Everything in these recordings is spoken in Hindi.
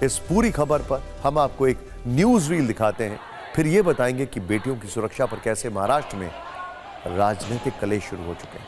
इस पूरी खबर पर हम आपको एक न्यूज रील दिखाते हैं, फिर ये बताएंगे कि बेटियों की सुरक्षा पर कैसे महाराष्ट्र में राजनीतिक कलेश शुरू हो चुके हैं।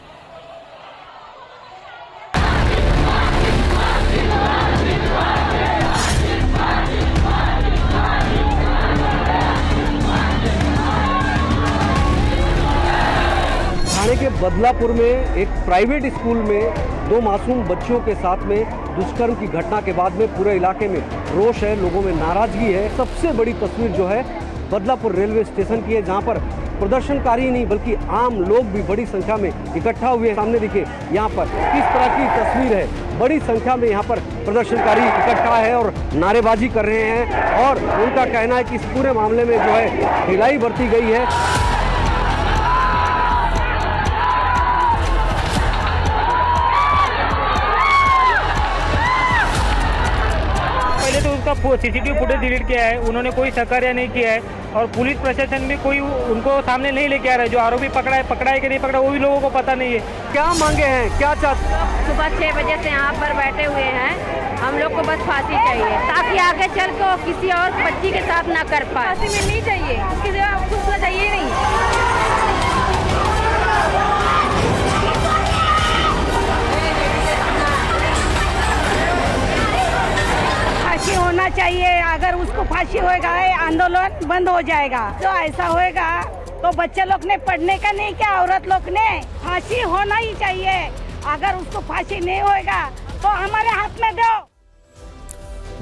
ठाणे के बदलापुर में एक प्राइवेट स्कूल में 2 मासूम बच्चियों के साथ में दुष्कर्म की घटना के बाद में पूरे इलाके में रोष है, लोगों में नाराजगी है। सबसे बड़ी तस्वीर जो है बदलापुर रेलवे स्टेशन की है, जहां पर प्रदर्शनकारी नहीं बल्कि आम लोग भी बड़ी संख्या में इकट्ठा हुए हैं। सामने देखिए यहाँ पर किस तरह की तस्वीर है, बड़ी संख्या में यहाँ पर प्रदर्शनकारी इकट्ठा है और नारेबाजी कर रहे हैं और उनका कहना है कि इस पूरे मामले में जो है ढिलाई बरती गई है। सीसीटीवी फुटेज डिलीट किया है, उन्होंने कोई सहकार्य नहीं किया है और पुलिस प्रशासन भी कोई उनको सामने नहीं लेके आ रहा है। जो आरोपी पकड़ा है कि नहीं पकड़ा वो भी लोगों को पता नहीं है। क्या मांगे हैं, क्या चाहते हैं? सुबह 6 बजे से यहाँ पर बैठे हुए हैं। हम लोग को बस फांसी चाहिए ताकि आगे चल के वो किसी और बच्ची के साथ ना कर पाए। फांसी मिलनी चाहिए, उसकी जगह कुछ चाहिए नहीं। फांसी होना चाहिए। अगर उसको फांसी होएगा आंदोलन बंद हो जाएगा। तो ऐसा होएगा तो बच्चे लोग ने पढ़ने का नहीं क्या, औरत लोग ने फांसी होना ही चाहिए। अगर उसको फांसी नहीं होएगा तो हमारे हाथ में दो।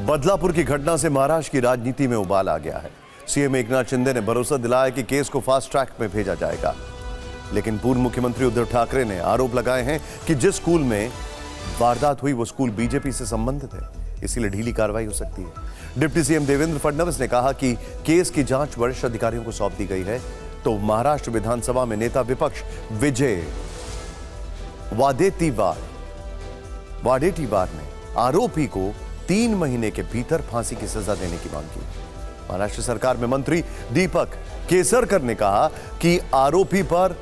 बदलापुर की घटना से महाराष्ट्र की राजनीति में उबाल आ गया है। सीएम एकनाथ शिंदे ने भरोसा दिलाया कि केस को फास्ट ट्रैक में भेजा जाएगा, लेकिन पूर्व मुख्यमंत्री उद्धव ठाकरे ने आरोप लगाए हैं कि जिस स्कूल में वारदात हुई वो स्कूल बीजेपी से संबंधित है, इसीलिए ढीली कार्रवाई हो सकती है। डिप्टी सीएम देवेंद्र फडणवीस ने कहा कि केस की जांच वरिष्ठ अधिकारियों को सौंप दी गई है। तो महाराष्ट्र विधानसभा में नेता विपक्ष विजय वाडेटीवार ने आरोपी को 3 महीने के भीतर फांसी की सजा देने की मांग की। महाराष्ट्र सरकार में मंत्री दीपक केसरकर ने कहा कि आरोपी पर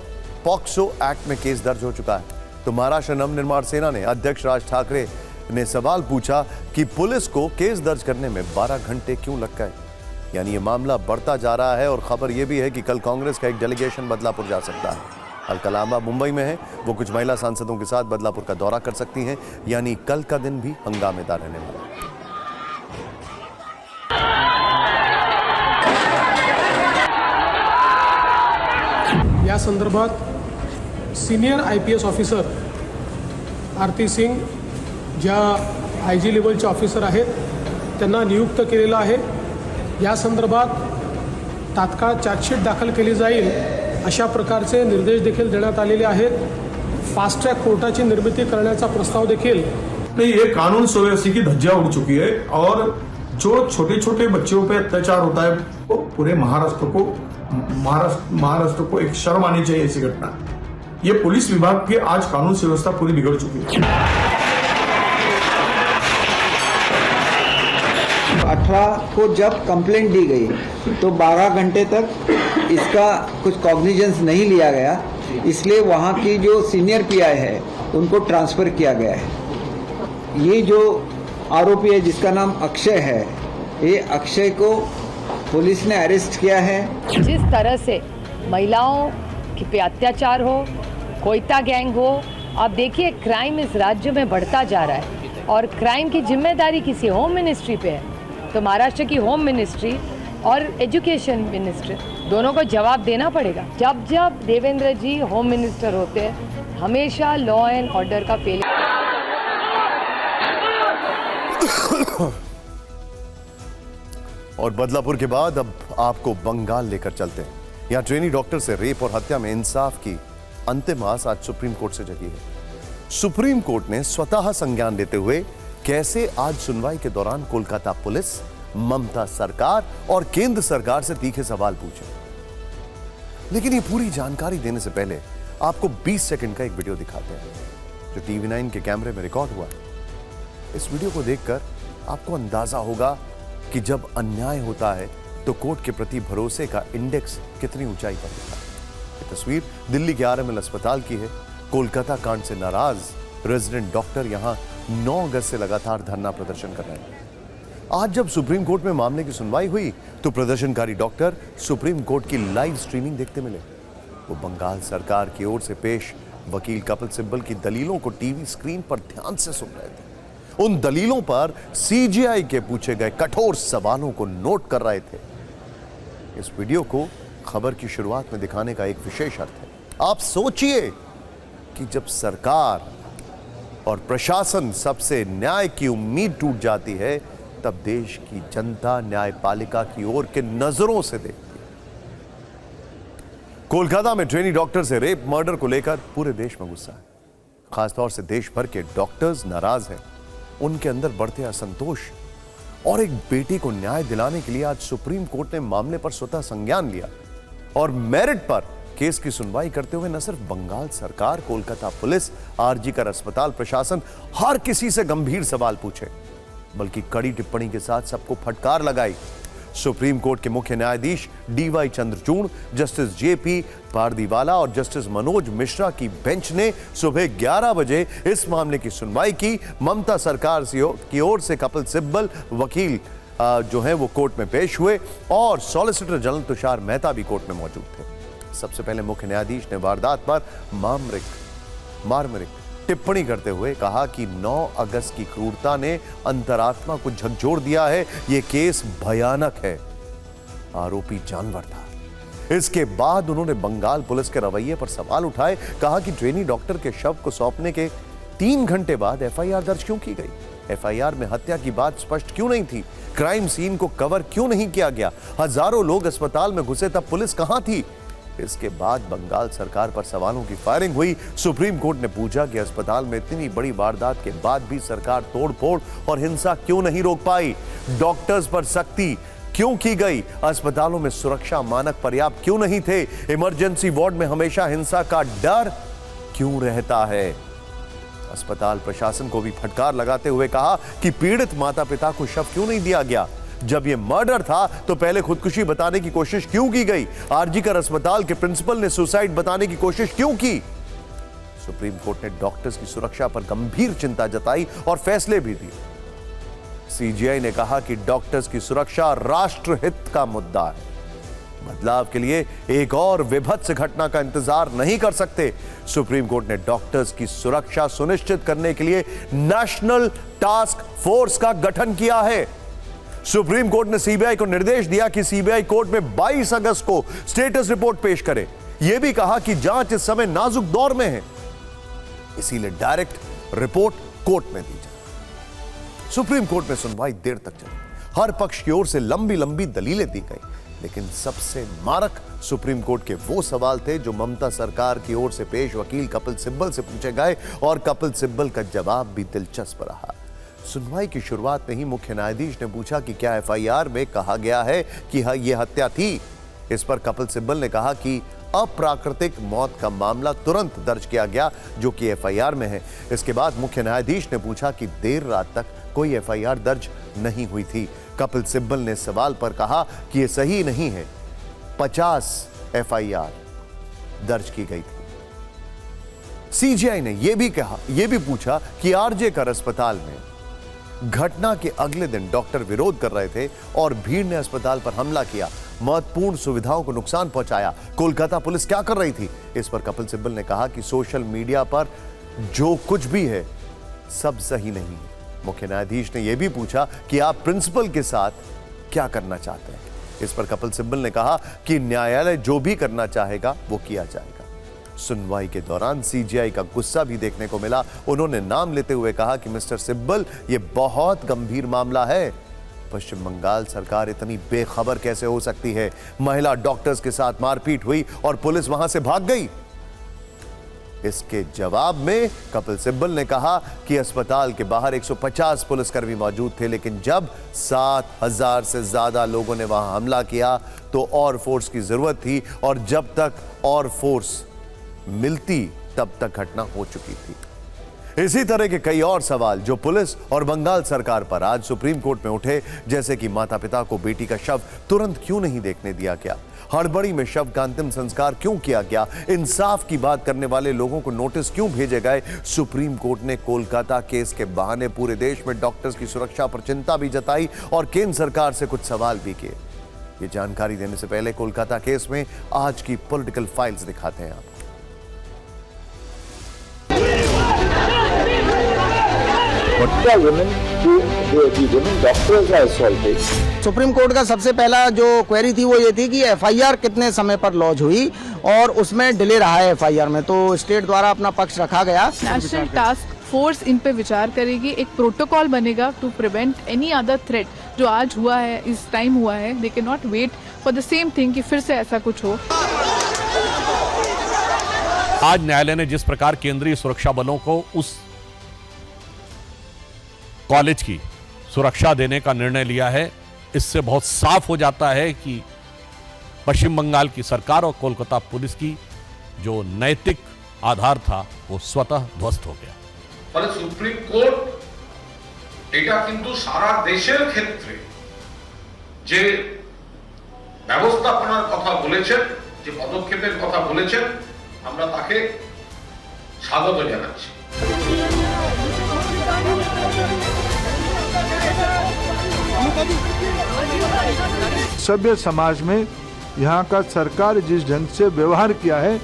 पॉक्सो एक्ट में केस दर्ज हो चुका है। तो महाराष्ट्र नवनिर्माण सेना ने अध्यक्ष राज ठाकरे ने सवाल पूछा कि पुलिस को केस दर्ज करने में 12 घंटे क्यों लग गए। यानी ये मामला बढ़ता जा रहा है और खबर यह भी है कि कल कांग्रेस का एक डेलीगेशन बदलापुर जा सकता है। अलकलामा मुंबई में है, वो कुछ महिला सांसदों के साथ बदलापुर का दौरा कर सकती हैं। यानी कल का दिन भी हंगामेदार रहने वाला है। या संदर्भात सीनियर IPS ऑफिसर आरती सिंग ज्या IG लेवलचे ऑफिसर आहेत त्यांना नियुक्त केलेला आहे। या संदर्भात तात्काळ चार्जशीट दाखल केली जाईल अशा प्रकारचे निर्देश देखील देण्यात आलेले आहेत। फास्ट ट्रैक कोर्टाची निर्मिती करण्याचा प्रस्ताव देखील नहीं, ये कानून सुव्यवस्था की धज्जियां उड़ चुकी है और जो छोटे छोटे बच्चों पे अत्याचार होता है वो पूरे महाराष्ट्र को एक शर्म आनी चाहिए। ऐसी घटना ये पुलिस विभाग की आज कानून व्यवस्था पूरी बिगड़ चुकी है। 18 को जब कंप्लेंट दी गई तो 12 घंटे तक इसका कुछ कॉग्निजेंस नहीं लिया गया, इसलिए वहाँ की जो सीनियर PI है उनको ट्रांसफ़र किया गया है। ये जो आरोपी है जिसका नाम अक्षय है, ये अक्षय को पुलिस ने अरेस्ट किया है। जिस तरह से महिलाओं पे अत्याचार हो, कोयता गैंग हो, आप देखिए क्राइम इस राज्य में बढ़ता जा रहा है और क्राइम की जिम्मेदारी किसी होम मिनिस्ट्री पे है। तो महाराष्ट्र की होम मिनिस्ट्री और एजुकेशन मिनिस्ट्री दोनों को जवाब देना पड़ेगा। जब जब देवेंद्र जी होम मिनिस्टर होते हैं हमेशा लॉ एंड ऑर्डर का फेलियर। और बदलापुर के बाद अब आपको बंगाल लेकर चलते हैं। यहाँ ट्रेनी डॉक्टर से रेप और हत्या में इंसाफ की अंतिम आस आज सुप्रीम कोर्ट से जगी है। सुप्रीम कोर्ट ने स्वतः संज्ञान लेते हुए कैसे आज सुनवाई के दौरान कोलकाता पुलिस, ममता सरकार और केंद्र सरकार से तीखे सवाल पूछे। लेकिन ये पूरी जानकारी देने से पहले आपको 20 सेकंड का एक वीडियो दिखाते हैं जो TV9 के कैमरे में रिकॉर्ड हुआ है। इस वीडियो को देखकर आपको अंदाजा होगा कि जब अन्याय होता है तो कोर्ट के प्रति भरोसे का इंडेक्स कितनी ऊंचाई पर होता है। ये तस्वीर दिल्ली के RML अस्पताल की है। कोलकाता कांड से नाराज रेजिडेंट डॉक्टर यहां 9 अगस्त से लगातार धरना प्रदर्शन कर रहे हैं। आज जब सुप्रीम कोर्ट में मामले की सुनवाई हुई तो प्रदर्शनकारी डॉक्टर सुप्रीम कोर्ट की लाइव स्ट्रीमिंग देखते मिले। वो बंगाल सरकार की ओर से पेश वकील कपिल सिब्बल की दलीलों को टीवी स्क्रीन पर ध्यान से सुन रहे थे। उन दलीलों पर सीजीआई के पूछे गए कठोर सवालों को नोट कर रहे थे। इस वीडियो को खबर की शुरुआत में दिखाने का एक विशेष अर्थ है। आप सोचिए कि जब सरकार और प्रशासन सबसे न्याय की उम्मीद टूट जाती है, तब देश की जनता न्यायपालिका की ओर के नजरों से देखती है। कोलकाता में ट्रेनी डॉक्टर से रेप मर्डर को लेकर पूरे देश में गुस्सा है। खासतौर से देश भर के डॉक्टर्स नाराज हैं। उनके अंदर बढ़ते असंतोष और एक बेटी को न्याय दिलाने के लिए आज सुप्रीम कोर्ट ने मामले पर स्वतः संज्ञान लिया और मेरिट पर केस की सुनवाई करते हुए न सिर्फ बंगाल सरकार, कोलकाता पुलिस, आरजी कर अस्पताल प्रशासन, हर किसी से गंभीर सवाल पूछे, बल्कि कड़ी टिप्पणी के साथ सबको फटकार लगाई। सुप्रीम कोर्ट के मुख्य न्यायाधीश D Y Chandrachud, justice J P Pardiwala और जस्टिस मनोज मिश्रा की बेंच ने सुबह 11 बजे इस मामले की सुनवाई की। ममता सरकार की ओर से कपिल सिब्बल वकील जो है वो कोर्ट में पेश हुए और सॉलिसिटर जनरल तुषार मेहता भी कोर्ट में मौजूद थे। सबसे पहले मुख्य न्यायाधीश ने वारदात पर मार्मिक टिप्पणी करते हुए कहा कि 9 अगस्त की क्रूरता ने अंतरात्मा को झकझोर दिया है। यह केस भयानक है। आरोपी जानवर था। इसके बाद उन्होंने बंगाल पुलिस के रवैये पर सवाल उठाए। कहा कि ट्रेनी डॉक्टर के शव को सौंपने के 3 घंटे बाद एफआईआर दर्ज क्यों की गई? एफआईआर में हत्या की बात स्पष्ट क्यों नहीं थी? क्राइम सीन को कवर क्यों नहीं किया गया? हजारों लोग अस्पताल में घुसे तब पुलिस कहां थी? इसके बाद बंगाल सरकार पर सवालों की फायरिंग हुई। सुप्रीम कोर्ट ने पूछा कि अस्पताल में इतनी बड़ी वारदात के बाद भी सरकार तोड़फोड़ और हिंसा क्यों नहीं रोक पाई? डॉक्टर्स पर सख्ती क्यों की गई? अस्पतालों में सुरक्षा मानक पर्याप्त क्यों नहीं थे? इमरजेंसी वार्ड में हमेशा हिंसा का डर क्यों रहता है? अस्पताल प्रशासन को भी फटकार लगाते हुए कहा कि पीड़ित माता पिता को शव क्यों नहीं दिया गया? जब यह मर्डर था तो पहले खुदकुशी बताने की कोशिश क्यों की गई? आरजी कर अस्पताल के प्रिंसिपल ने सुसाइड बताने की कोशिश क्यों की? सुप्रीम कोर्ट ने डॉक्टर्स की सुरक्षा पर गंभीर चिंता जताई और फैसले भी दिए। सीजीआई ने कहा कि डॉक्टर्स की सुरक्षा राष्ट्रहित का मुद्दा है। बदलाव के लिए एक और विभत्स घटना का इंतजार नहीं कर सकते। सुप्रीम कोर्ट ने डॉक्टर्स की सुरक्षा सुनिश्चित करने के लिए नेशनल टास्क फोर्स का गठन किया है। सुप्रीम कोर्ट ने सीबीआई को निर्देश दिया कि सीबीआई कोर्ट में 22 अगस्त को स्टेटस रिपोर्ट पेश करे। यह भी कहा कि जांच इस समय नाजुक दौर में है, इसीलिए डायरेक्ट रिपोर्ट कोर्ट में दी जाए। सुप्रीम कोर्ट में सुनवाई देर तक चली। हर पक्ष की ओर से लंबी लंबी दलीलें दी गई, लेकिन सबसे मारक सुप्रीम कोर्ट के वो सवाल थे जो ममता सरकार की ओर से पेश वकील कपिल सिब्बल से पूछे गए और कपिल सिब्बल का जवाब भी दिलचस्प रहा। सुनवाई की शुरुआत में ही मुख्य न्यायाधीश ने पूछा कि क्या एफआईआर में कहा गया है कि यह हत्या थी? इस पर कपिल सिब्बल ने कहा कि अप्राकृतिक मौत का मामला तुरंत दर्ज किया गया जो कि एफआईआर में है। इसके बाद मुख्य न्यायाधीश ने पूछा कि देर रात तक कोई एफआईआर दर्ज नहीं हुई थी। कपिल सिब्बल ने सवाल पर कहा कि यह सही नहीं है, 50 एफआईआर दर्ज की गई थी। सीजीआई ने यह भी पूछा कि आरजे कर अस्पताल में घटना के अगले दिन डॉक्टर विरोध कर रहे थे और भीड़ ने अस्पताल पर हमला किया, महत्वपूर्ण सुविधाओं को नुकसान पहुंचाया। कोलकाता पुलिस क्या कर रही थी? इस पर कपिल सिब्बल ने कहा कि सोशल मीडिया पर जो कुछ भी है सब सही नहीं है। मुख्य न्यायाधीश ने यह भी पूछा कि आप प्रिंसिपल के साथ क्या करना चाहते हैं? इस पर कपिल सिब्बल ने कहा कि न्यायालय जो भी करना चाहेगा वो किया जाएगा। सुनवाई के दौरान सीजीआई का गुस्सा भी देखने को मिला। उन्होंने नाम लेते हुए कहा कि मिस्टर सिब्बल, यह बहुत गंभीर मामला है। पश्चिम बंगाल सरकार इतनी बेखबर कैसे हो सकती है? महिला डॉक्टर्स के साथ मारपीट हुई और पुलिस वहां से भाग गई। इसके जवाब में कपिल सिब्बल ने कहा कि अस्पताल के बाहर 150 पुलिसकर्मी मौजूद थे, लेकिन जब 7000 से ज्यादा लोगों ने वहां हमला किया तो और फोर्स की जरूरत थी और जब तक और फोर्स मिलती तब तक घटना हो चुकी थी। इसी तरह के कई और सवाल जो पुलिस और बंगाल सरकार पर आज सुप्रीम कोर्ट में उठे, जैसे कि माता पिता को बेटी का शव तुरंत क्यों नहीं देखने दिया गया, हड़बड़ी में शव का अंतिम संस्कार क्यों किया गया, इंसाफ की बात करने वाले लोगों को नोटिस क्यों भेजे गए। सुप्रीम कोर्ट ने कोलकाता केस के बहाने पूरे देश में डॉक्टर्स की सुरक्षा पर चिंता भी जताई और केंद्र सरकार से कुछ सवाल भी किए। ये जानकारी देने से पहले कोलकाता केस में आज की पॉलिटिकल फाइल्स दिखाते हैं आपको। सुप्रीम कोर्ट का सबसे पहला जो क्वेरी थी वो ये थी कि एफआईआर कितने समय पर लॉन्च हुई और उसमें डिले रहा है एफआईआर में, तो स्टेट द्वारा अपना पक्ष रखा गया। नेशनल टास्क फोर्स इन पे विचार करेगी, एक प्रोटोकॉल बनेगा to prevent any other threat. जो आज हुआ है, इस टाइम हुआ है, they can not wait for the same thing कि फिर से ऐसा कुछ हो। आज न्यायालय ने जिस प्रकार केंद्रीय सुरक्षा बलों को उस कॉलेज की सुरक्षा देने का निर्णय लिया है, इससे बहुत साफ हो जाता है कि पश्चिम बंगाल की सरकार और कोलकाता पुलिस की जो नैतिक आधार था वो स्वतः ध्वस्त हो गया। ফলে সুপ্রিম কোর্ট এটা কিন্তু সারা দেশের ক্ষেত্রে যে ব্যবস্থাপনার কথা বলেছেন, যে পদক্ষেপের কথা বলেছেন, আমরা তাকে স্বাগত জানাচ্ছি। सभ्य समाज में यहाँ का सरकार जिस ढंग से व्यवहार किया है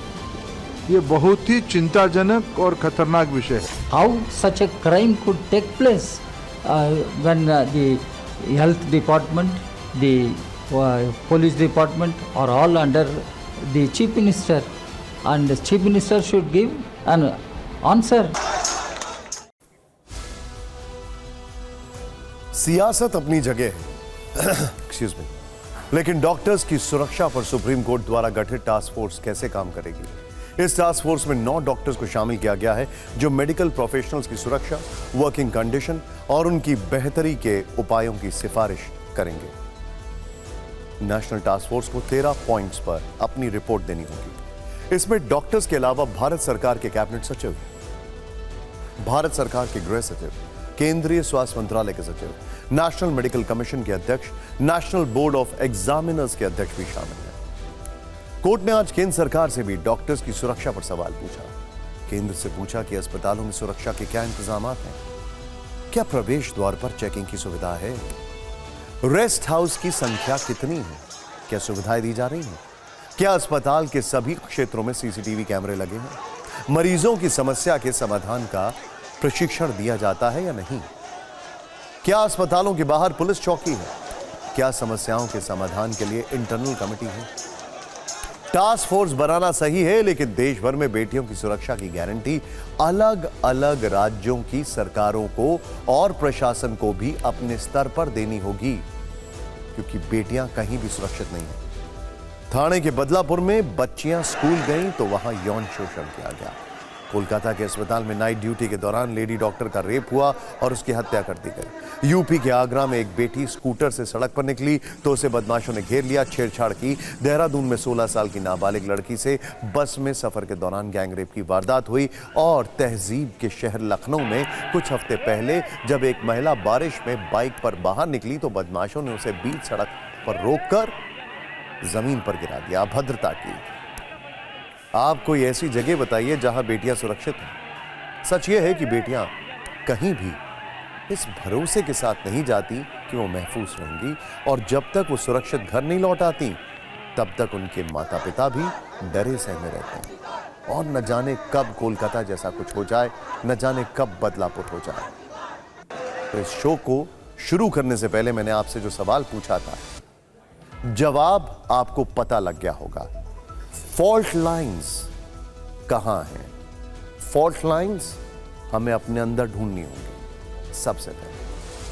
ये बहुत ही चिंताजनक और खतरनाक विषय है। How such a crime could take place when the health department, the police department are all under the chief minister, and the chief minister should give an answer. सियासत अपनी जगह है एक्सक्यूज मी, लेकिन डॉक्टर्स की सुरक्षा पर सुप्रीम कोर्ट द्वारा गठित टास्क फोर्स कैसे काम करेगी। इस टास्क फोर्स में 9 डॉक्टर्स को शामिल किया गया है जो मेडिकल प्रोफेशनल्स की सुरक्षा, वर्किंग कंडीशन और उनकी बेहतरी के उपायों की सिफारिश करेंगे। नेशनल टास्क फोर्स को 13 पॉइंट्स पर अपनी रिपोर्ट देनी होगी। इसमें डॉक्टर्स के अलावा भारत सरकार के कैबिनेट सचिव, भारत सरकार के गृह सचिव, केंद्रीय स्वास्थ्य मंत्रालय के सचिव, नेशनल मेडिकल कमीशन के अध्यक्ष, नेशनल बोर्ड ऑफ एग्जामिनर्स के अध्यक्ष भी शामिल हैं। कोर्ट ने आज केंद्र सरकार से भी डॉक्टर्स की सुरक्षा पर सवाल पूछा। केंद्र से पूछा कि अस्पतालों में सुरक्षा के क्या इंतजाम हैं, क्या प्रवेश द्वार पर चेकिंग की सुविधा है, रेस्ट हाउस की संख्या कितनी है, क्या सुविधाएं दी जा रही हैं, क्या अस्पताल के सभी क्षेत्रों में सीसीटीवी कैमरे लगे हैं, मरीजों की समस्या के समाधान का प्रशिक्षण दिया जाता है या नहीं, क्या अस्पतालों के बाहर पुलिस चौकी है, क्या समस्याओं के समाधान के लिए इंटरनल कमेटी है। टास्क फोर्स बनाना सही है, लेकिन देश भर में बेटियों की सुरक्षा की गारंटी अलग अलग राज्यों की सरकारों को और प्रशासन को भी अपने स्तर पर देनी होगी, क्योंकि बेटियां कहीं भी सुरक्षित नहीं है। थाने के बदलापुर में बच्चियां स्कूल गईं तो वहां यौन शोषण किया गया। कोलकाता के अस्पताल में नाइट ड्यूटी के दौरान लेडी डॉक्टर का रेप हुआ और उसकी हत्या कर दी गई। यूपी के आगरा में एक बेटी स्कूटर से सड़क पर निकली तो उसे बदमाशों ने घेर लिया, छेड़छाड़ की। देहरादून में 16 साल की नाबालिग लड़की से बस में सफर के दौरान गैंगरेप की वारदात हुई। और तहजीब के शहर लखनऊ में कुछ हफ्ते पहले जब एक महिला बारिश में बाइक पर बाहर निकली तो बदमाशों ने उसे बीच सड़क पर रोककर जमीन पर गिरा दिया। अभद्रता की। आप कोई ऐसी जगह बताइए जहां बेटियां सुरक्षित हैं। सच यह है कि बेटियां कहीं भी इस भरोसे के साथ नहीं जाती कि वो महफूज रहेंगी, और जब तक वो सुरक्षित घर नहीं लौट आती तब तक उनके माता पिता भी डरे सहमे रहते हैं। और न जाने कब कोलकाता जैसा कुछ हो जाए, न जाने कब बदलापुर हो जाए। तो इस शो को शुरू करने से पहले मैंने आपसे जो सवाल पूछा था, जवाब आपको पता लग गया होगा। फॉल्ट लाइंस कहां हैं? फॉल्ट लाइंस हमें अपने अंदर ढूंढनी होंगी। सबसे पहले